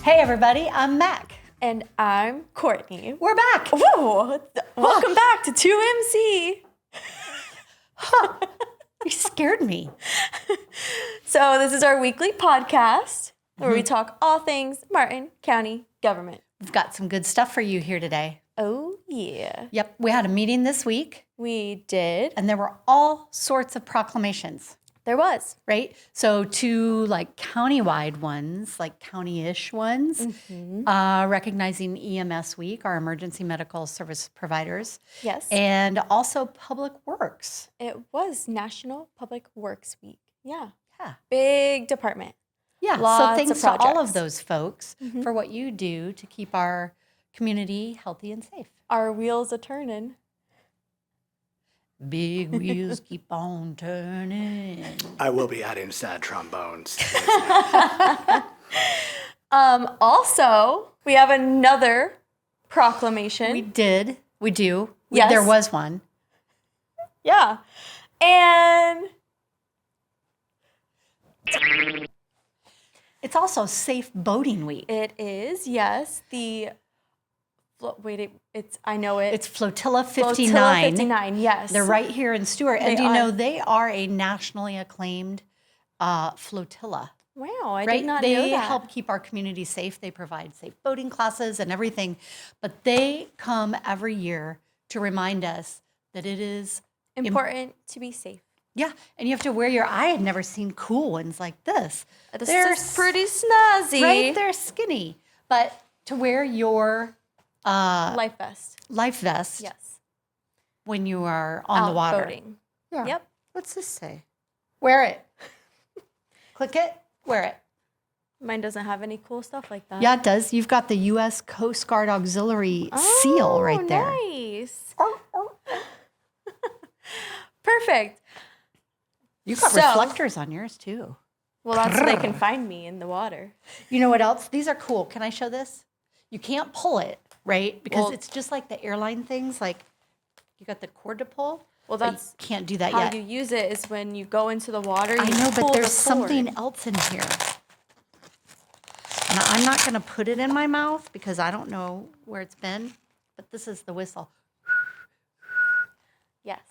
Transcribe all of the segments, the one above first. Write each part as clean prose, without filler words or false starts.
Hey everybody, I'm MAK. And I'm Courtney. We're back. Whoa! Welcome back to 2MC. You scared me. So this is our weekly podcast where we talk all things Martin County government. We've got some good stuff for you here today. Oh, yeah. Yep, we had a meeting this week. We did. And there were all sorts of proclamations. There was. Right? So two like county-wide ones, like county-ish ones, recognizing EMS Week, our emergency medical service providers. Yes. And also Public Works. It was National Public Works Week. Yeah. Yeah. Big department. Yeah. Lots so thanks of to all projects. of those folks for what you do to keep our community healthy and safe. Our wheels a-turning. Big wheels keep on turning. I will be adding sad trombones. Also, we have another proclamation. We do. Yes. There was one. Yeah. And It's also Safe Boating Week. it is, yes, I know it. It's Flotilla 59. Flotilla 59, yes. They're right here in Stewart. And They do you know are. they are a nationally acclaimed flotilla. Wow, I Right? did not They know that. help keep our community safe. They provide safe boating classes and everything. But they come every year to remind us that it is Important to be safe. yeah, and you have to wear I had never seen cool ones like this. This They're is pretty snazzy. right, they're skinny. But to wear your Life vest. life vest Yes. when you are on the Out water. boating. Yeah. Yep. What's this say? Wear it. Click it, wear it. Mine doesn't have any cool stuff like that. Yeah, it does. You've got the U.S. Coast Guard Auxiliary seal right there. Nice. Perfect. You've got So- reflectors on yours too. Well, that's so they can find me in the water. You know what else? These are cool. Can I show this? You can't pull it, right? Because Well- it's just like the airline things. Like you got the cord to pull. Well, but you that's can't do that how yet. you use it is when you go into the water. I you know, pull but the there's something cord. else in here. And I'm not going to put it in my mouth because I don't know where it's been. But this is the whistle, Yes.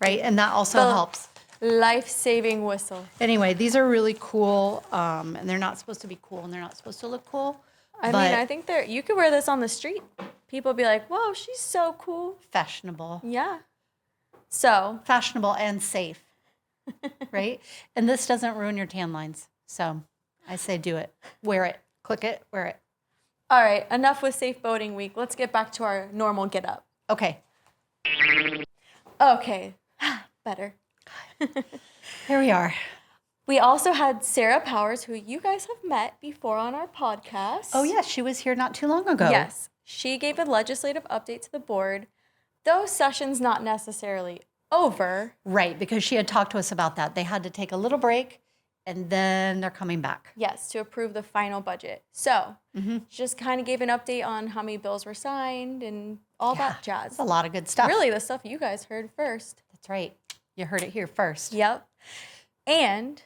right? And that also The- helps. Life-saving whistle. Anyway, these are really cool, and they're not supposed to be cool, and they're not supposed to look cool. I but mean, I think you could wear this on the street. People be like, whoa, she's so cool. fashionable, Yeah. So, fashionable and safe, right? And this doesn't ruin your tan lines, so I say do it, wear it, click it, wear it. all right, enough with Safe Boating Week. Let's get back to our normal get up. Okay, Okay. Better. here we are. We also had Sarah Powers, who you guys have met before on our podcast. Oh yes, she was here not too long ago. Yes. She gave a legislative update to the board, though session's not necessarily over. Right, because she had talked to us about that. They had to take a little break, and then they're coming back. Yes, to approve the final budget. So, she just kind of gave an update on how many bills were signed and all that jazz. That's a lot of good stuff. Really, the stuff you guys heard first. That's right. You heard it here first. Yep. And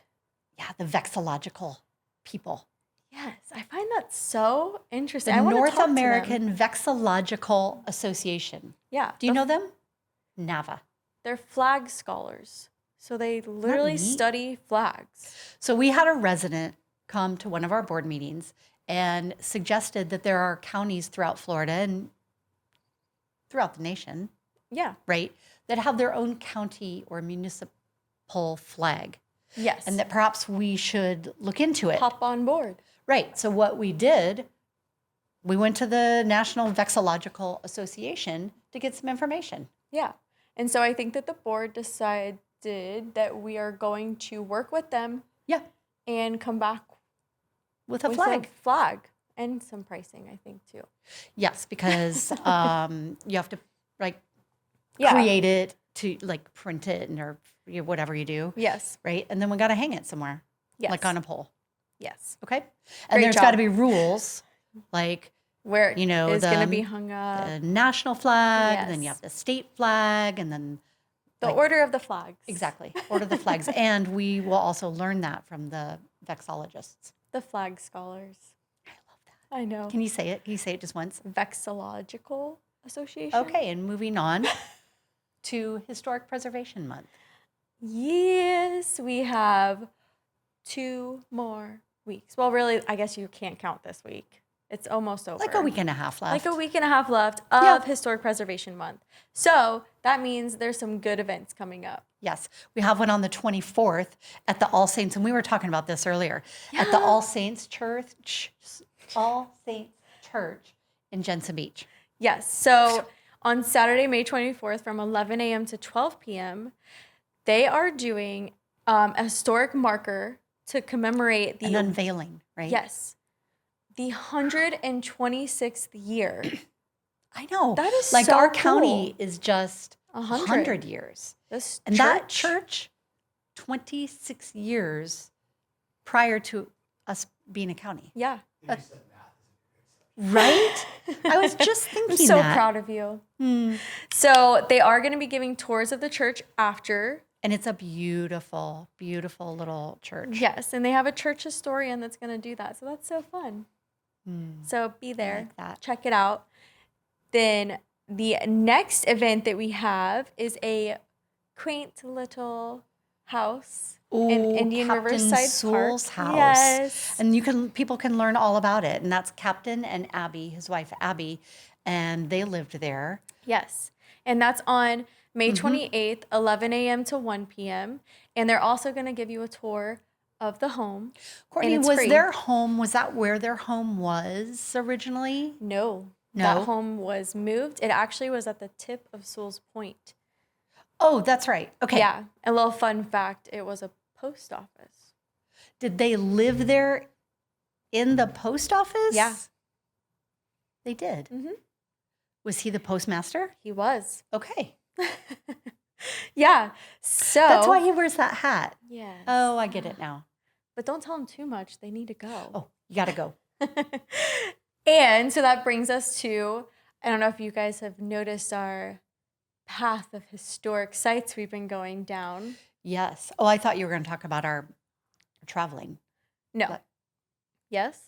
Yeah, the vexillological people. yes, I find that so interesting. The I wanna North talk to them. American Vexillological Association. Yeah. Do you know them? NAVA. They're flag scholars. So they literally neat? study flags. So we had a resident come to one of our board meetings and suggested that there are counties throughout Florida and throughout the nation, Yeah. right, that have their own county or municipal flag, Yes. and that perhaps we should look into it. hop on board. Right. So what we did, we went to the National Vexillological Association to get some information. Yeah. And so I think that the board decided that we are going to work with them Yeah, and come back with a with flag. a flag and some pricing, I think, too. Yes, because you have to like Yeah. create it to like print it and or whatever you do, Yes. right? And then we got to hang it somewhere, Yes. like on a pole. Yes. Okay. And Great there's job. got to be rules, like Where You know, is going to the- be hung up. the national flag, and then you Yes. have the state flag, and then The like- order of the flags. exactly order the flags. And we will also learn that from the vexillologists. The flag scholars. I love that. I know. Can you say it? Can you say it just once? Vexillological Association. Okay, and moving on to Historic Preservation Month. Yes, we have 2 more weeks. Well, really, I guess you can't count this week. It's almost over. Like a week and a half left. Like a week and a half left of Historic Preservation Month. So that means there's some good events coming up. Yes, we have one on the 24th at the All Saints, and we were talking about this earlier, at the All Saints Church in Jensen Beach. Yes. So on Saturday, May 24th from 11 a.m. to 12 p.m., they are doing a historic marker to commemorate the... An unveiling, right? Yes. The 126th year. I know. That is like so our cool. county is just 100. 100 years. This And that church, 26 years prior to us being a county. Yeah. Right? I was just thinking I'm so that. proud of you. So they are going to be giving tours of the church after. And it's a beautiful, beautiful little church. Yes, and they have a church historian that's going to do that. So that's so fun. So be there. like that. Check it out. Then the next event that we have is a quaint little house in Indian Captain Riverside Sewell's Park. house. Yes. And people can learn all about it. And that's Captain and Abby, his wife Abby, and they lived there. Yes. And that's on May 28th, 11 a.m. to 1 p.m. And they're also going to give you a tour of the home. Courtney, and it's was free. their home, was that where their home was originally? No. No? That home was moved. It actually was at the tip of Sewell's Point. Oh, that's right. Okay. Yeah. A little fun fact, it was a post office. Did they live there in the post office? Yeah. They did. Mm-hmm. Was he the postmaster? He was. Okay. Yeah. So That's why he wears that hat. Yeah. Oh, I get it now. But don't tell them too much. They need to go. Oh, you got to go. And so that brings us to, I don't know if you guys have noticed our path of historic sites we've been going down. Yes. Oh, I thought you were going to talk about our traveling. No. But- Yes?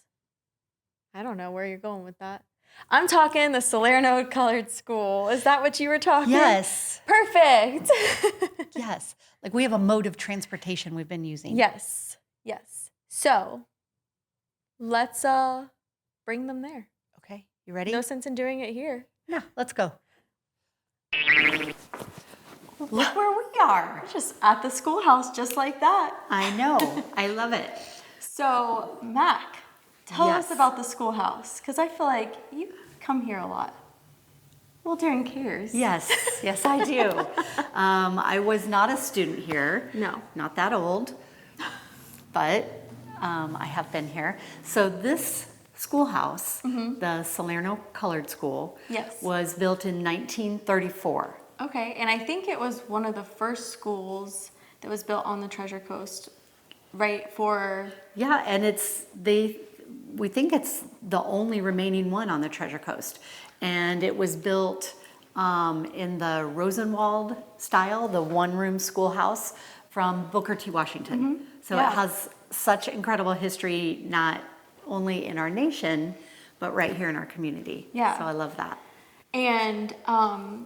I don't know where you're going with that. I'm talking the Salerno Colored School. Is that what you were talking? Yes. Perfect. Yes. Like we have a mode of transportation we've been using. Yes. Yes. So let's bring them there. Okay. You ready? No sense in doing it here. No, let's go. Look where we are. Just at the schoolhouse, just like that. I know. I love it. So, Mac, tell us Yes. about the schoolhouse, because I feel like you come here a lot. Well, during CARES. Yes. Yes, I do. I was not a student here. No. Not that old. But I have been here. So this schoolhouse, the Salerno Colored School, Yes. was built in 1934. Okay, and I think it was one of the first schools that was built on the Treasure Coast, right? For Yeah, and we think it's the only remaining one on the Treasure Coast. And it was built in the Rosenwald style, the one-room schoolhouse from Booker T. Washington. So Yeah. it has such incredible history, not only in our nation, but right here in our community. Yeah. So I love that. And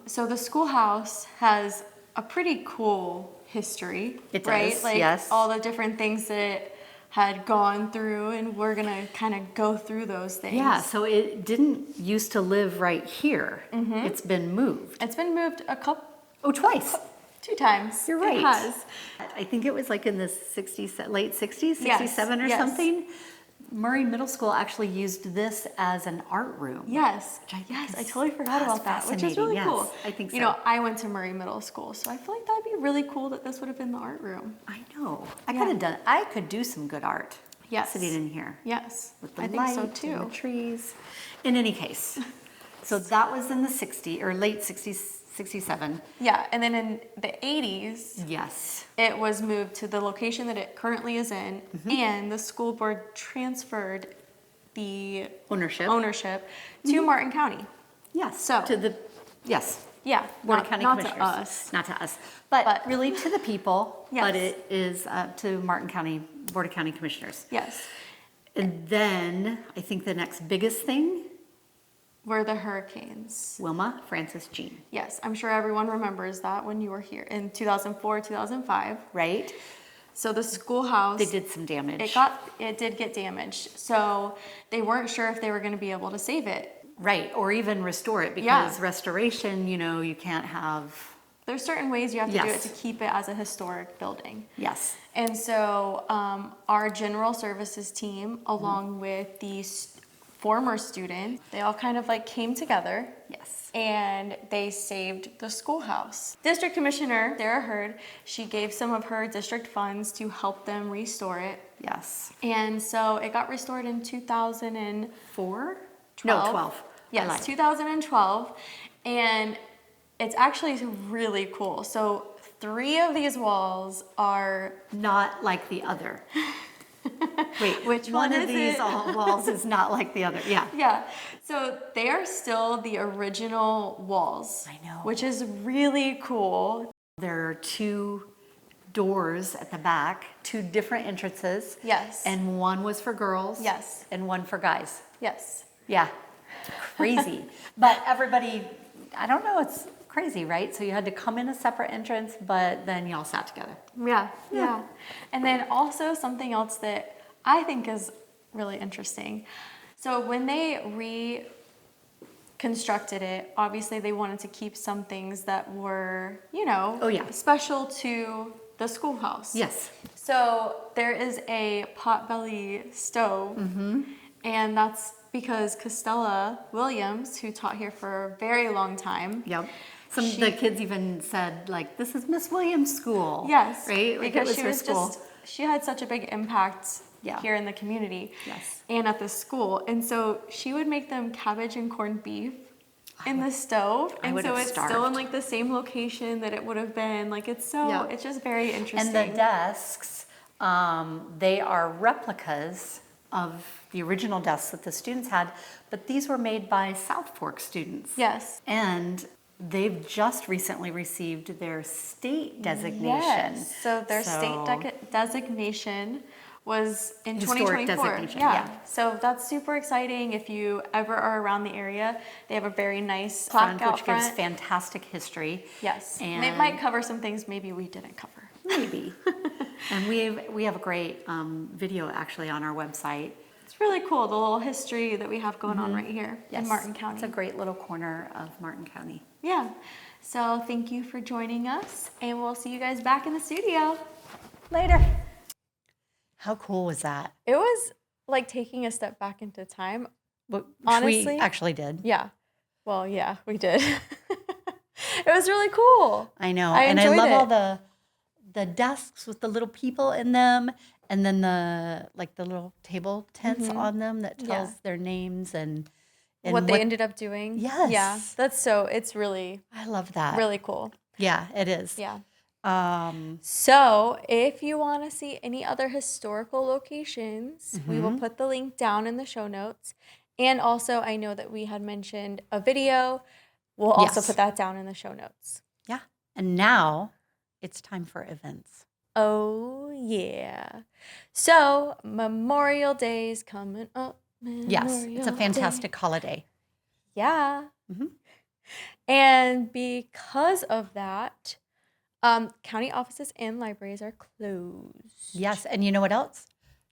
so the schoolhouse has a pretty cool history, It right? does, Like yes. all the different things that it had gone through, and we're gonna kind of go through those things. Yeah, so it didn't used to live right here. It's been moved. It's been moved Twice. 2 times. You're right. It has. I think it was like in the 60s, late 60s, Yes, 67 or yes. something. Murray Middle School actually used this as an art room. Yes. Which I think Yes, is- I totally forgot that's about that, which is fascinating, really yes, cool. I think You so. know, I went to Murray Middle School, so I feel like that'd be really cool that this would have been the art room. I know. Yeah. I could do some good art. Yes. Sitting in here. Yes, With the I think light so and too. the trees. In any case, so that was in the 60s or late 60s, 67. Yeah, and then in the 80s, Yes. it was moved to the location that it currently is in, and the school board transferred the Ownership. to Martin County. Yes. So- Yes. Yeah, Board not, of County not Commissioners. to us. Not to us. But really to the people. Yes. But it is to Martin County, Board of County Commissioners. Yes. And then I think the next biggest thing, Were the hurricanes. Wilma, Francis, Jean, Yes, I'm sure everyone remembers that when you were here in 2004, 2005. right? So the schoolhouse, They did some damage. it did get damaged. So they weren't sure if they were going to be able to save it. Right, or even restore it, because restoration, you can't have, There's certain ways you have to do it Yes. to keep it as a historic building. yes. And so our general services team, along with the former students, they all kind of like came together. Yes. And they saved the schoolhouse. District Commissioner Sarah Hurd, she gave some of her district funds to help them restore it. Yes. And so it got restored in 2004? 4? No, 12. Yes, 2012. And it's actually really cool. So 3 of these walls are Not like the other. Wait, Which one one of is these it? walls is not like the other. Yeah. Yeah, so they are still the original walls. I know. Which is really cool. There are 2 doors at the back, 2 different entrances. Yes. And one was for girls. Yes. And one for guys. Yes. Yeah. Crazy. But everybody, I don't know, it's crazy, right? So you had to come in a separate entrance, but then y'all sat together. Yeah. And then also something else that I think is really interesting. So when they reconstructed it, obviously they wanted to keep some things that were, Oh, yeah. special to the schoolhouse. Yes. So there is a potbelly stove, and that's because Costella Williams, who taught here for a very long time. Yep. Some of the kids even said, like, this is Miss Williams' school. Yes, Right? Like, because it was her school. she had such a big impact Yeah. here in the community. Yes. And at the school. And so she would make them cabbage and corned beef in the stove. I And would so have it's still in starved. like the same location that it would have been. Like it's Yeah. it's just very interesting. And the desks, they are replicas of the original desks that the students had, but these were made by South Fork students. Yes. And they've just recently received their state designation. Yes. So their state designation was in Historic 2024. designation, yeah. So that's super exciting. If you ever are around the area, they have a very nice plaque out which gives front. fantastic history. Yes. And it might cover some things maybe we didn't cover. maybe. And we have a great video actually on our website. It's really cool, the little history that we have going on right here in Martin County. It's a great little corner of Martin County. Yeah. So thank you for joining us, and we'll see you guys back in the studio later. How cool was that? It was like taking a step back into time. Which Honestly, we actually did. Yeah. Well, yeah, we did. It was really cool. I know. I And I enjoyed love it. all the desks with the little people in them, and then the little table tents on them that tells their names and what they ended up doing. Yes. Yeah. It's really, I love that. really cool. Yeah, it is. Yeah. Um, So if you want to see any other historical locations, we will put the link down in the show notes. And also, I know that we had mentioned a video. We'll also Yes. put that down in the show notes. yeah. And now it's time for events. Oh, yeah. So Memorial Day is coming up. Yes, it's a Memorial Day. fantastic holiday. Yeah. Mhm. And because of that, county offices and libraries are closed. Yes, and you know what else?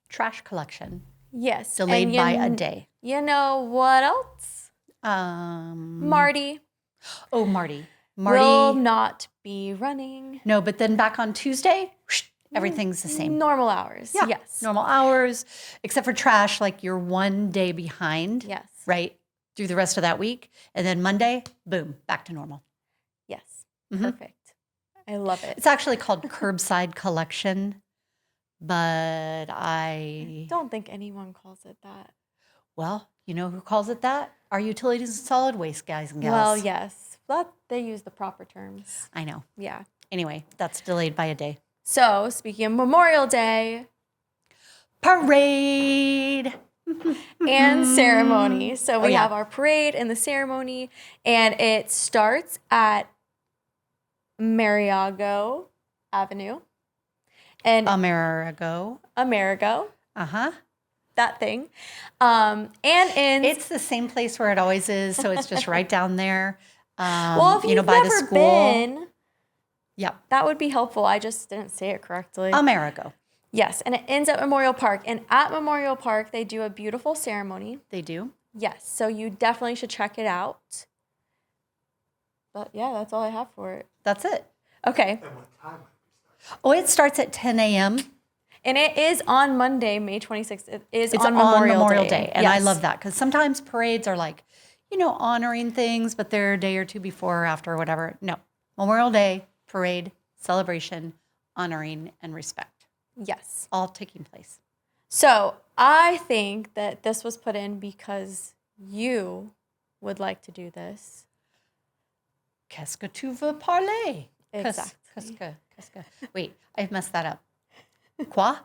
Trash collection Yes. delayed and by a day. You know what else? Marty. Marty Marty. will not be running. No, but then back on Tuesday, everything's the same. Normal hours. Yeah, Yes. normal hours, except for trash, like you're one day behind, Yes. right, through the rest of that week. And then Monday, boom, back to normal. Yes. Mhm. Perfect. I love it. It's actually called curbside collection, but I don't think anyone calls it that. well, you know who calls it that? Our utilities and solid waste guys and gals. Well, yes. But they use the proper terms. I know. Yeah. Anyway, that's delayed by a day. So, speaking of Memorial Day Parade. and ceremony. So, we yeah. have our parade and the ceremony, and it starts at Mariago Avenue and Amerigo. Amerigo. Uh-huh. that thing. It's the same place where it always is, so it's just right down there. Well, if you've by the never school. been, Yep. that would be helpful. I just didn't say it correctly. Amerigo. Yes, and it ends at Memorial Park. And at Memorial Park, they do a beautiful ceremony. They do. Yes, so you definitely should check it out. But yeah, that's all I have for it. That's it. Okay. Oh, it starts at 10 a.m. And it is on Monday, May 26th. It is It's on Memorial Day. And I Yes. love that because sometimes parades are like, honoring things, but they're a day or two before or after or whatever. No. Memorial Day, parade, celebration, honoring, and respect. Yes. All taking place. So I think that this was put in because you would like to do this. Qu'est-ce que tu veux parler? Exactly. Qu'est-ce que. Wait, I messed that up. Quoi?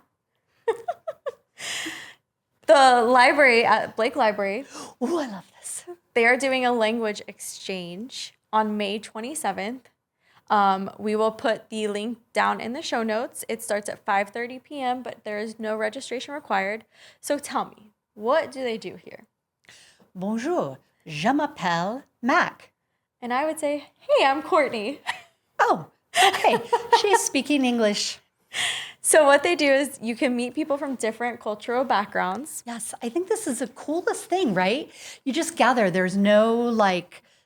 The library at Blake Library, Ooh, I love this. they are doing a language exchange on May 27th. We will put the link down in the show notes. It starts at 5:30 p.m., but there is no registration required. So tell me, what do they do here? Bonjour, je m'appelle MAK. And I would say, hey, I'm Courtney. Oh, okay. She's speaking English. So what they do is you can meet people from different cultural backgrounds. Yes, I think this is the coolest thing, right? You just gather. There's no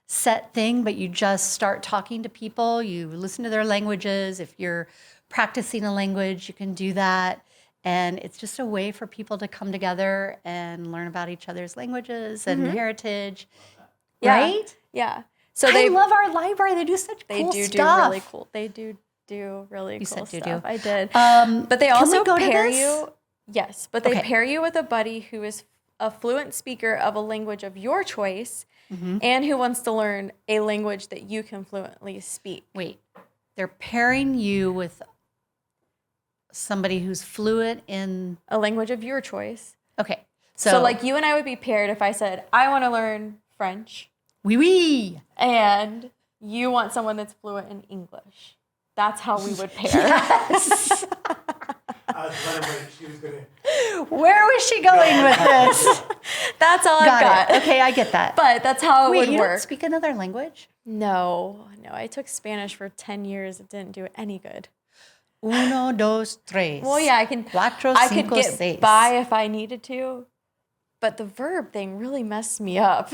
set thing, but you just start talking to people. You listen to their languages. If you're practicing a language, you can do that. And it's just a way for people to come together and learn about each other's languages and heritage. Yeah. Right? Yeah. So I they love our library. They do such cool do stuff. really cool. They do really You cool said stuff. do. I did. But they can we also go to pair this? you. Yes, but they Okay. pair you with a buddy who is a fluent speaker of a language of your choice and who wants to learn a language that you can fluently speak. Wait, they're pairing you with somebody who's fluent in. A language of your choice. Okay, So like you and I would be paired if I said, I want to learn French oui, oui. and you want someone that's fluent in English. That's how we would pair. Yes. I was wondering if she was going to. Where was she going with this? That's all I've Got got. it. Okay, I get that. But that's how it Wait, would you work. don't speak another language? No. I took Spanish for 10 years. It didn't do it any good. Uno, dos, tres. Well, yeah, I could Cinco, get seis. by if I needed to, but the verb thing really messed me up.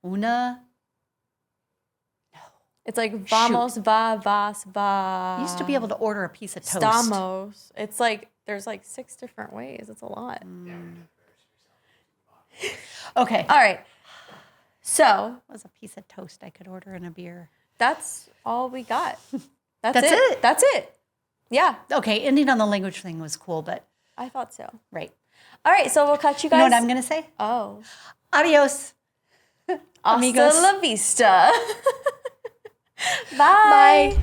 Una. It's like vamos, va, vas, va. You used to be able to order a piece of toast. Stamos. It's like there's like 6 different ways. It's a lot. Okay. All right. So What was a piece of toast I could order in a beer? that's all we got. That's That's it. it? That's it. Yeah, Okay, ending on the language thing was cool, but I thought so. right. All right, so we'll catch you You know guys. what I'm going to say? Oh. Adios. Hasta Amigos. la vista. Bye. Bye.